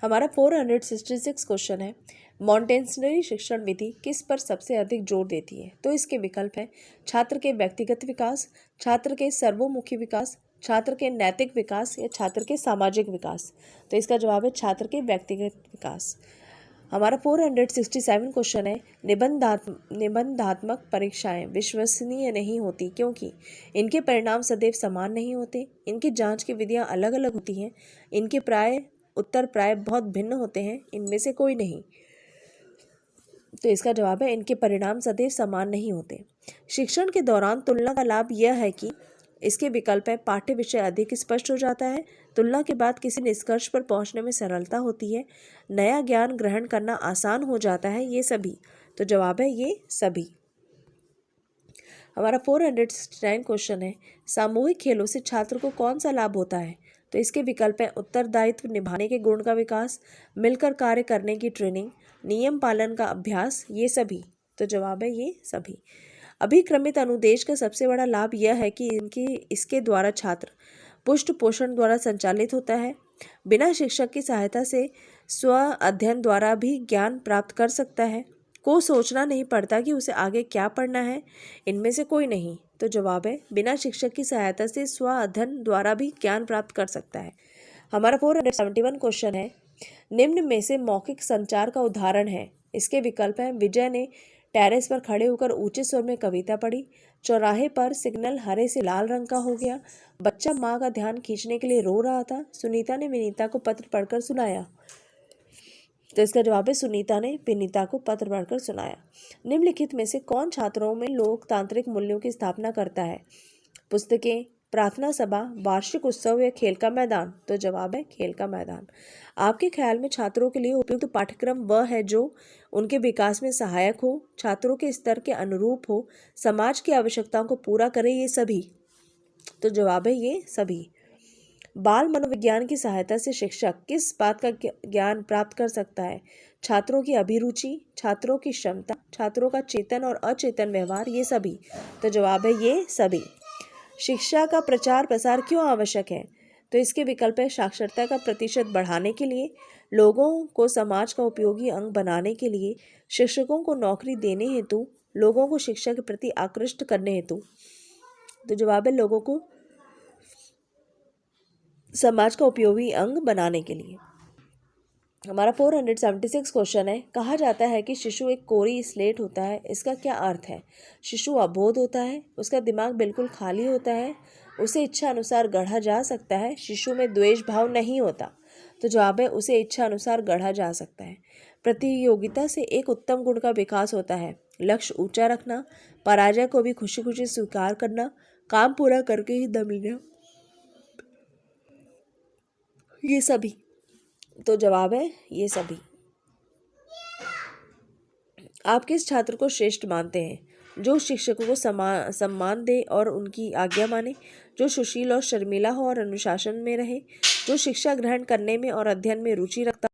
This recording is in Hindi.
हमारा 466 क्वेश्चन है, मॉन्टेसरी शिक्षण विधि किस पर सबसे अधिक जोर देती है? तो इसके विकल्प है छात्र के व्यक्तिगत विकास, छात्र के सर्वोमुखी विकास, छात्र के नैतिक विकास या छात्र के सामाजिक विकास। तो इसका जवाब है छात्र के व्यक्तिगत विकास। हमारा 467 क्वेश्चन है, निबंधात्मक परीक्षाएं विश्वसनीय नहीं होती क्योंकि इनके परिणाम सदैव समान नहीं होते, इनकी जांच की विधियां अलग अलग होती हैं, इनके उत्तर प्राय बहुत भिन्न होते हैं, इनमें से कोई नहीं। तो इसका जवाब है इनके परिणाम सदैव समान नहीं होते। शिक्षण के दौरान तुलना का लाभ यह है कि इसके विकल्प है पाठ्य विषय अधिक स्पष्ट हो जाता है, तुलना के बाद किसी निष्कर्ष पर पहुंचने में सरलता होती है, नया ज्ञान ग्रहण करना आसान हो जाता है, ये सभी। तो जवाब है ये सभी। हमारा 469 क्वेश्चन है, सामूहिक खेलों से छात्र को कौन सा लाभ होता है? तो इसके विकल्प है उत्तरदायित्व निभाने के गुण का विकास, मिलकर कार्य करने की ट्रेनिंग, नियम पालन का अभ्यास, ये सभी। तो जवाब है ये सभी। अभिक्रमित अनुदेश का सबसे बड़ा लाभ यह है कि इसके द्वारा छात्र पुष्ट पोषण द्वारा संचालित होता है, बिना शिक्षक की सहायता से स्व अध्ययन द्वारा भी ज्ञान प्राप्त कर सकता है, को सोचना नहीं पड़ता कि उसे आगे क्या पढ़ना है, इनमें से कोई नहीं। तो जवाब है बिना शिक्षक की सहायता से स्व अध्ययन द्वारा भी ज्ञान प्राप्त कर सकता है। हमारा 471 क्वेश्चन है, निम्न में से मौखिक संचार का उदाहरण है? इसके विकल्प है विजय ने टेरेस पर खड़े होकर ऊंचे स्वर में कविता पढ़ी, चौराहे पर सिग्नल हरे से लाल रंग का हो गया, बच्चा माँ का ध्यान खींचने के लिए रो रहा था, सुनीता ने विनीता को पत्र पढ़कर सुनाया। तो इसका जवाब है सुनीता ने विनीता को पत्र पढ़कर सुनाया। निम्नलिखित में से कौन छात्रों में लोकतांत्रिक मूल्यों की स्थापना करता है? पुस्तकें, प्रार्थना सभा, वार्षिक उत्सव या खेल का मैदान? तो जवाब है खेल का मैदान। आपके ख्याल में छात्रों के लिए उपयुक्त पाठ्यक्रम वह है जो उनके विकास में सहायक हो, छात्रों के स्तर के अनुरूप हो, समाज की आवश्यकताओं को पूरा करे, ये सभी? तो जवाब है ये सभी। बाल मनोविज्ञान की सहायता से शिक्षक किस बात का ज्ञान प्राप्त कर सकता है? छात्रों की अभिरुचि, छात्रों की क्षमता, छात्रों का चेतन और अचेतन व्यवहार, ये सभी। तो जवाब है ये सभी। शिक्षा का प्रचार प्रसार क्यों आवश्यक है? तो इसके विकल्प है साक्षरता का प्रतिशत बढ़ाने के लिए, लोगों को समाज का उपयोगी अंग बनाने के लिए, शिक्षकों को नौकरी देने हेतु, लोगों को शिक्षा के प्रति आकृष्ट करने हेतु। तो जवाब है लोगों को समाज का उपयोगी अंग बनाने के लिए। हमारा 476 क्वेश्चन है, कहा जाता है कि शिशु एक कोरी स्लेट होता है, इसका क्या अर्थ है? शिशु अबोध होता है, उसका दिमाग बिल्कुल खाली होता है, उसे इच्छा अनुसार गढ़ा जा सकता है, शिशु में द्वेष भाव नहीं होता। तो जवाब है उसे इच्छा अनुसार गढ़ा जा सकता है। प्रतियोगिता से एक उत्तम गुण का विकास होता है, लक्ष्य ऊंचा रखना, पराजय को भी खुशी खुशी स्वीकार करना, काम पूरा करके ही दम लेना, ये सभी। तो जवाब है ये सभी। आप किस छात्र को श्रेष्ठ मानते हैं? जो शिक्षकों को सम्मान दे और उनकी आज्ञा माने, जो सुशील और शर्मीला हो और अनुशासन में रहे, जो शिक्षा ग्रहण करने में और अध्ययन में रुचि रखता